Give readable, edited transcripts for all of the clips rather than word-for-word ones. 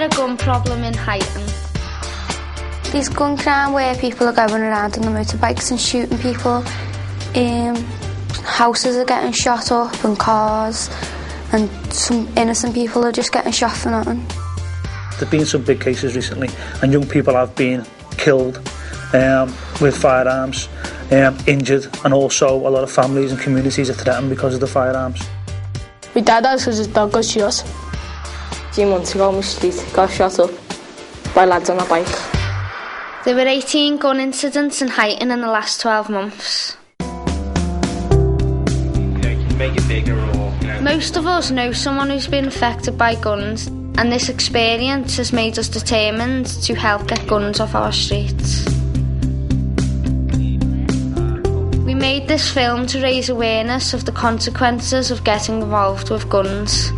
there a gun problem in Highton? There's gun crime where people are going around on the motorbikes and shooting people. Houses are getting shot up and cars, and some innocent people are just getting shot for nothing. There've been some big cases recently, and young people have been killed with firearms, injured, and also a lot of families and communities are threatened because of the firearms. My dad has because his dog got shot. A few months ago on the street, got shot up by lads on a bike. There were 18 gun incidents in Highton in the last 12 months. Make it bigger or, you know. Most of us know someone who's been affected by guns, and this experience has made us determined to help get guns off our streets. We made this film to raise awareness of the consequences of getting involved with guns.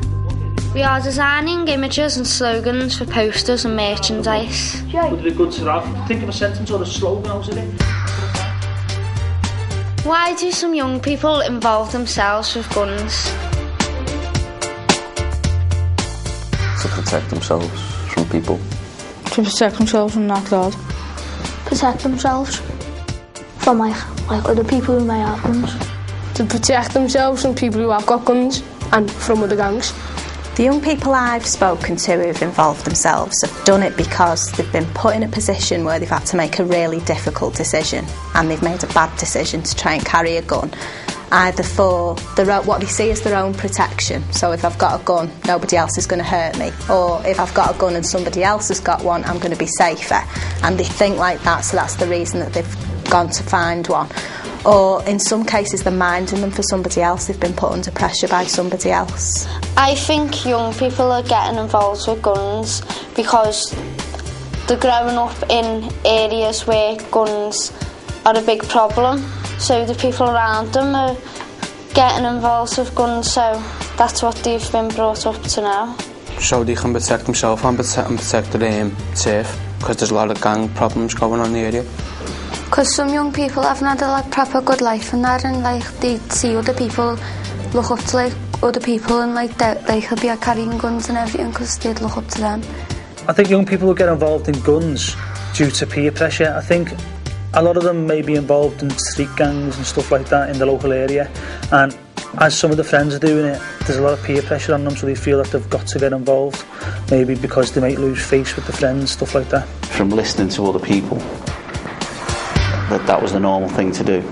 We are designing images and slogans for posters and merchandise. Would it be good to have? Think of a sentence or a slogan out of it. Why do some young people involve themselves with guns? To protect themselves from people. To protect themselves from that crowd. Protect themselves from like other people who may have guns. To protect themselves from people who have got guns and from other gangs. The young people I've spoken to who've involved themselves have done it because they've been put in a position where they've had to make a really difficult decision, and they've made a bad decision to try and carry a gun, either for what they see as their own protection. So if I've got a gun, nobody else is going to hurt me, or if I've got a gun and somebody else has got one, I'm going to be safer. And they think like that, so that's the reason that they've gone to find one. Or in some cases they're minding them for somebody else. They've been put under pressure by somebody else. I think young people are getting involved with guns because they're growing up in areas where guns are a big problem, so the people around them are getting involved with guns, so that's what they've been brought up to know. So they can protect themselves and protect their turf, because there's a lot of gang problems going on in the area. Because some young people haven't had a proper good life and that, and they see other people, look up to other people, and they could be carrying guns and everything because they'd look up to them. I think young people will get involved in guns due to peer pressure. I think a lot of them may be involved in street gangs and stuff like that in the local area, and as some of the friends are doing it, there's a lot of peer pressure on them, so they feel that they've got to get involved, maybe because they might lose face with the friends, stuff like that. From listening to other people, that was the normal thing to do.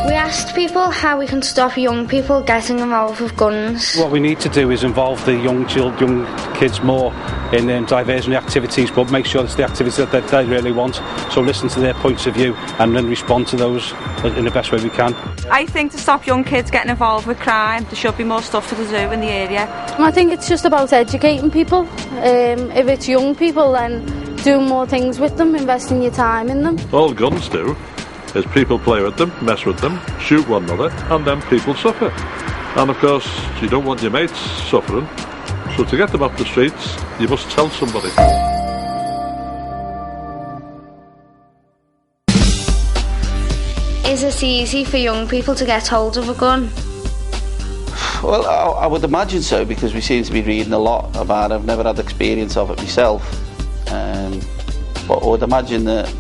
We asked people how we can stop young people getting involved with guns. What we need to do is involve the young kids more in diversionary activities, but make sure it's the activities that they really want. So listen to their points of view and then respond to those in the best way we can. I think to stop young kids getting involved with crime, there should be more stuff to do in the area. I think it's just about educating people. If it's young people, then do more things with them, investing your time in them. All guns do is people play with them, mess with them, shoot one another, and then people suffer. And of course, you don't want your mates suffering, so to get them off the streets, you must tell somebody. Is it easy for young people to get hold of a gun? Well, I would imagine so, because we seem to be reading a lot about it. I've never had experience of it myself. But I would imagine that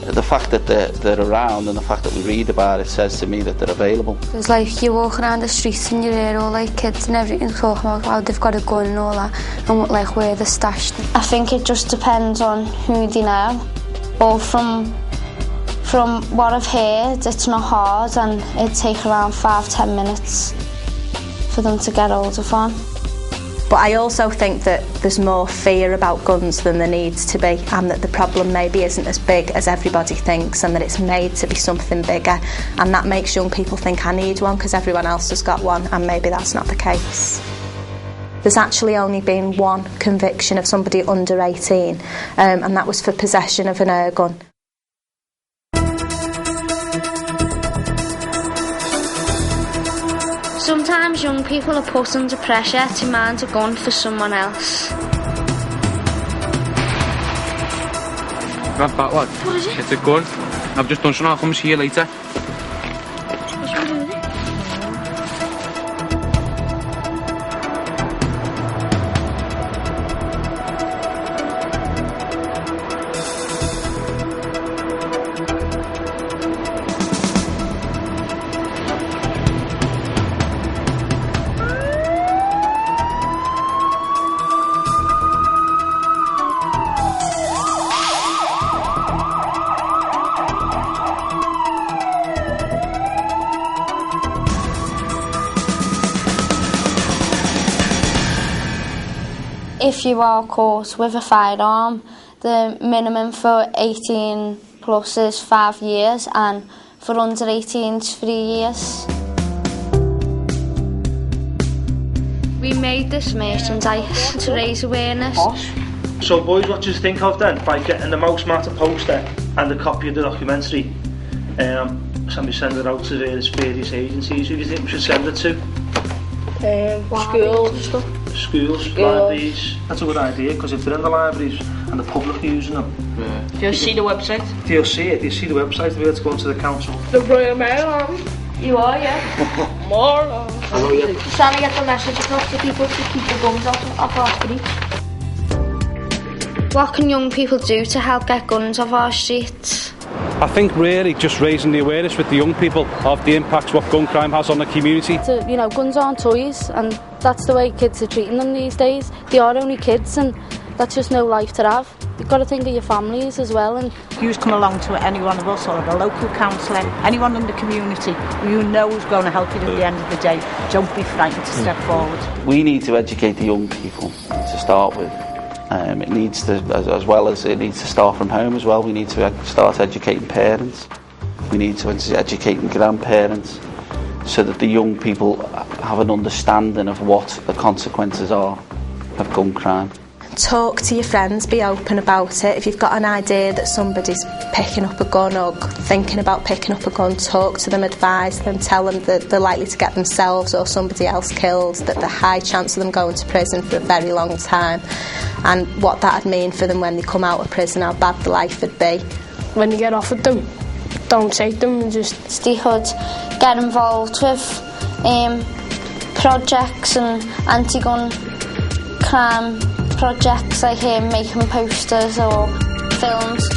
the fact that they're around and the fact that we read about it says to me that they're available. Because you walk around the streets and you hear all kids and everything talking about how they've got a gun and all that, and where they're stashed. I think it just depends on who they know. Or from what I've heard, it's not hard, and it'd take around 5-10 minutes for them to get hold of one. But I also think that there's more fear about guns than there needs to be, and that the problem maybe isn't as big as everybody thinks, and that it's made to be something bigger, and that makes young people think I need one because everyone else has got one, and maybe that's not the case. There's actually only been one conviction of somebody under 18, and that was for possession of an air gun. Sometimes young people are put under pressure to mount a gun for someone else. Grab that one. What is it? It's a gun. I've just done something, I'll come see you later. What's wrong with it? if you are caught with a firearm, the minimum for 18 plus is 5 years, and for under 18 it's 3 years. We made this merchandise to raise awareness. So boys, what do you think of then, by getting the Mouse Matter poster and a copy of the documentary, and we send it out to various agencies? Who do you think we should send it to? Schools and stuff. Schools, libraries. That's a good idea, because if they're in the libraries and the public are using them, do you see the website? They'll see it. They see the website. They'll be able to go into the council. The Royal Mail, are we? You are, yeah. More. Trying to get the message across to people to keep the guns out of our streets. What can young people do to help get guns off our streets? I think really just raising the awareness with the young people of the impacts what gun crime has on the community. You know, guns aren't toys, and that's the way kids are treating them these days. They are only kids, and that's just no life to have. You've got to think of your families as well. And you come along to any one of us or a local councillor, anyone in the community who you know is going to help you at the end of the day. Don't be frightened to step forward. We need to educate the young people to start with. It needs to, as well as it needs to start from home as well. We need to start educating parents. We need to educate grandparents, so that the young people have an understanding of what the consequences are of gun crime. Talk to your friends, be open about it. If you've got an idea that somebody's picking up a gun or thinking about picking up a gun, talk to them, advise them, tell them that they're likely to get themselves or somebody else killed, that there's a high chance of them going to prison for a very long time, and what that'd mean for them when they come out of prison, how bad the life would be. When you get offered them, don't take them, and just stay hood. Get involved with projects and anti-gun crime projects, like making posters or films.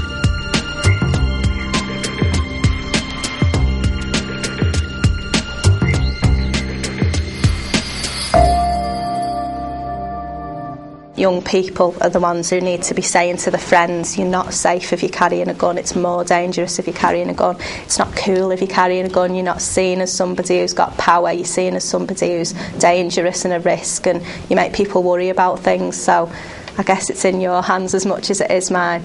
Young people are the ones who need to be saying to their friends, you're not safe if you're carrying a gun, it's more dangerous if you're carrying a gun, it's not cool if you're carrying a gun, you're not seen as somebody who's got power, you're seen as somebody who's dangerous and a risk, and you make people worry about things. So I guess it's in your hands as much as it is mine.